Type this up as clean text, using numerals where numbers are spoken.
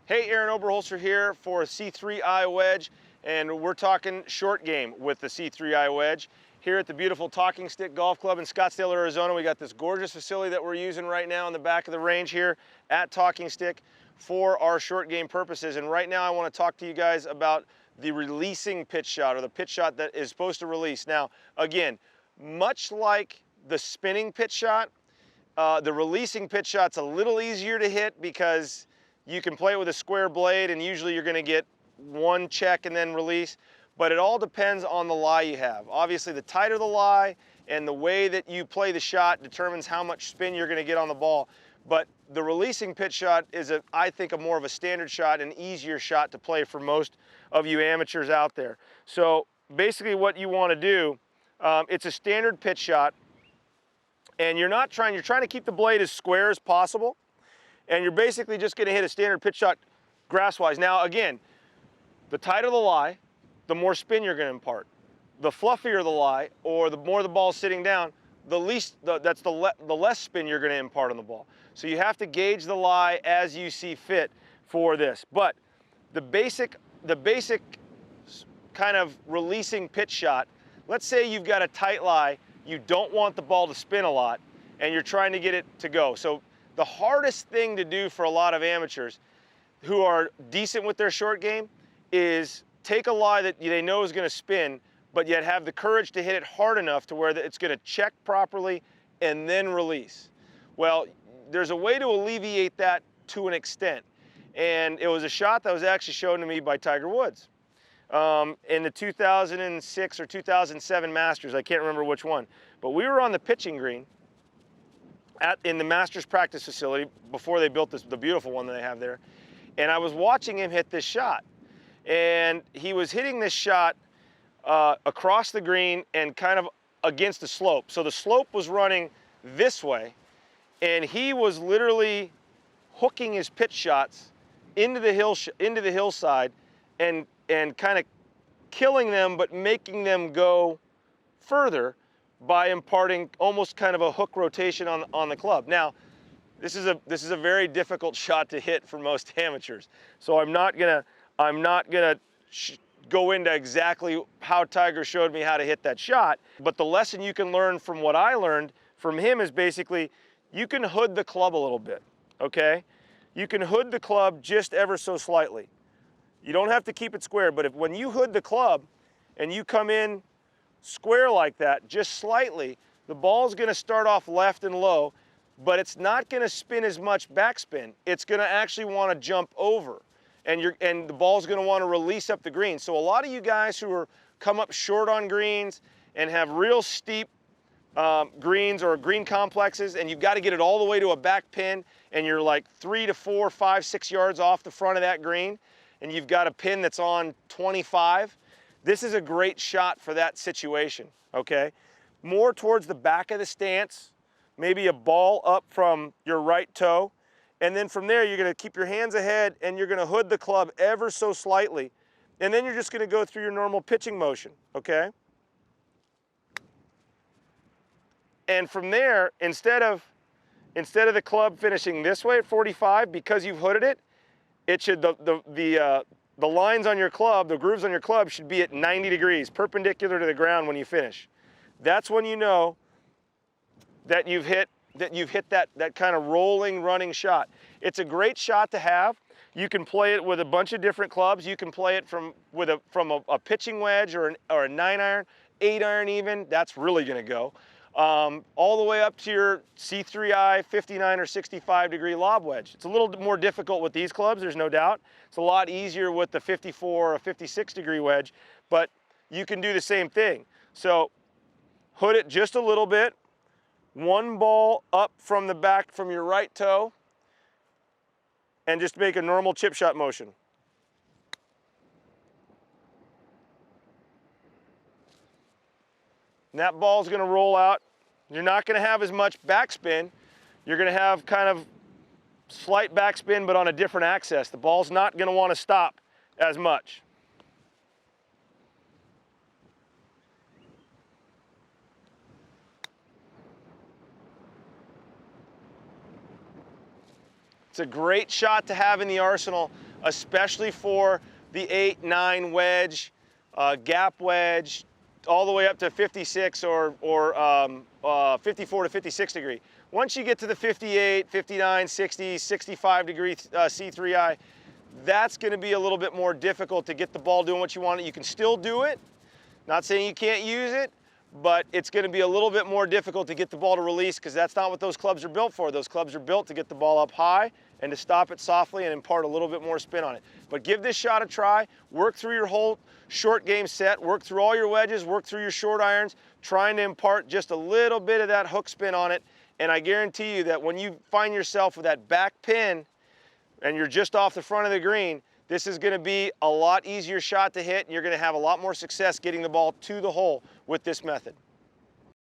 Hey, Aaron Oberholzer here for C3i Wedge, and we're talking short game with the C3i Wedge. Here at the beautiful Talking Stick Golf Club in Scottsdale, Arizona, we got this gorgeous facility that we're using right now in the back of the range here at Talking Stick for our short game purposes. And right now I want to talk to you guys about the releasing pitch shot, or the pitch shot that is supposed to release. Now, again, much like the spinning pitch shot, the releasing pitch shot's a little easier to hit because you can play it with a square blade and usually you're gonna get one check and then release, but it all depends on the lie you have. Obviously, the tighter the lie and the way that you play the shot determines how much spin you're gonna get on the ball. But the releasing pitch shot is, I think, more of a standard shot, an easier shot to play for most of you amateurs out there. So basically what you wanna do, it's a standard pitch shot, and you're trying to keep the blade as square as possible. And you're basically just gonna hit a standard pitch shot grass-wise. Now again, the tighter the lie, the more spin you're gonna impart. The fluffier the lie, or the more the ball's sitting down, the less spin you're gonna impart on the ball. So you have to gauge the lie as you see fit for this. But the basic kind of releasing pitch shot, let's say you've got a tight lie, you don't want the ball to spin a lot, and you're trying to get it to go. So the hardest thing to do for a lot of amateurs who are decent with their short game is take a lie that they know is gonna spin, but yet have the courage to hit it hard enough to where it's gonna check properly and then release. Well, there's a way to alleviate that to an extent. And it was a shot that was actually shown to me by Tiger Woods in the 2006 or 2007 Masters. I can't remember which one, but we were on the pitching green in the Masters practice facility before they built the beautiful one that they have there. And I was watching him hit this shot. And he was hitting this shot across the green and kind of against the slope. So the slope was running this way, and he was literally hooking his pitch shots into the hillside and kind of killing them, but making them go further by imparting almost kind of a hook rotation on the club. Now, this is a very difficult shot to hit for most amateurs. So I'm not gonna go into exactly how Tiger showed me how to hit that shot. But the lesson you can learn from what I learned from him is basically you can hood the club a little bit. Okay, you can hood the club just ever so slightly. You don't have to keep it square, but when you hood the club and you come in square like that, just slightly, the ball's gonna start off left and low, but it's not gonna spin as much backspin. It's gonna actually wanna jump over, and the ball's gonna wanna release up the green. So a lot of you guys who come up short on greens and have real steep greens or green complexes, and you've gotta get it all the way to a back pin, and you're like 3 to 4, 5, 6 yards off the front of that green, and you've got a pin that's on 25, this is a great shot for that situation, okay? More towards the back of the stance, maybe a ball up from your right toe, and then from there, you're gonna keep your hands ahead and you're gonna hood the club ever so slightly, and then you're just gonna go through your normal pitching motion, okay? And from there, instead of the club finishing this way at 45, because you've hooded it, it should, the lines on your club, the grooves on your club should be at 90 degrees, perpendicular to the ground when you finish. That's when you know that you've hit that kind of rolling, running shot. It's a great shot to have. You can play it with a bunch of different clubs. You can play it from a pitching wedge or a 9-iron, 8-iron even. That's really gonna go. All the way up to your C3i 59 or 65 degree lob wedge. It's a little more difficult with these clubs, there's no doubt. It's a lot easier with the 54 or 56 degree wedge, but you can do the same thing. So hood it just a little bit, one ball up from the back from your right toe, and just make a normal chip shot motion. And that ball's gonna roll out. You're not gonna have as much backspin. You're gonna have kind of slight backspin, but on a different axis. The ball's not gonna wanna stop as much. It's a great shot to have in the arsenal especially for the 8, 9 wedge, gap wedge, all the way up to 56 or 54 to 56 degree. Once you get to the 58, 59, 60, 65 degree C3i, that's going to be a little bit more difficult to get the ball doing what you want. You can still do it. Not saying you can't use it, but it's going to be a little bit more difficult to get the ball to release, because that's not what those clubs are built for. Those clubs are built to get the ball up high and to stop it softly and impart a little bit more spin on it. But give this shot a try. Work through your whole short game set. Work through all your wedges. Work through your short irons, trying to impart just a little bit of that hook spin on it. And I guarantee you that when you find yourself with that back pin and you're just off the front of the green, this is going to be a lot easier shot to hit, and you're going to have a lot more success getting the ball to the hole with this method.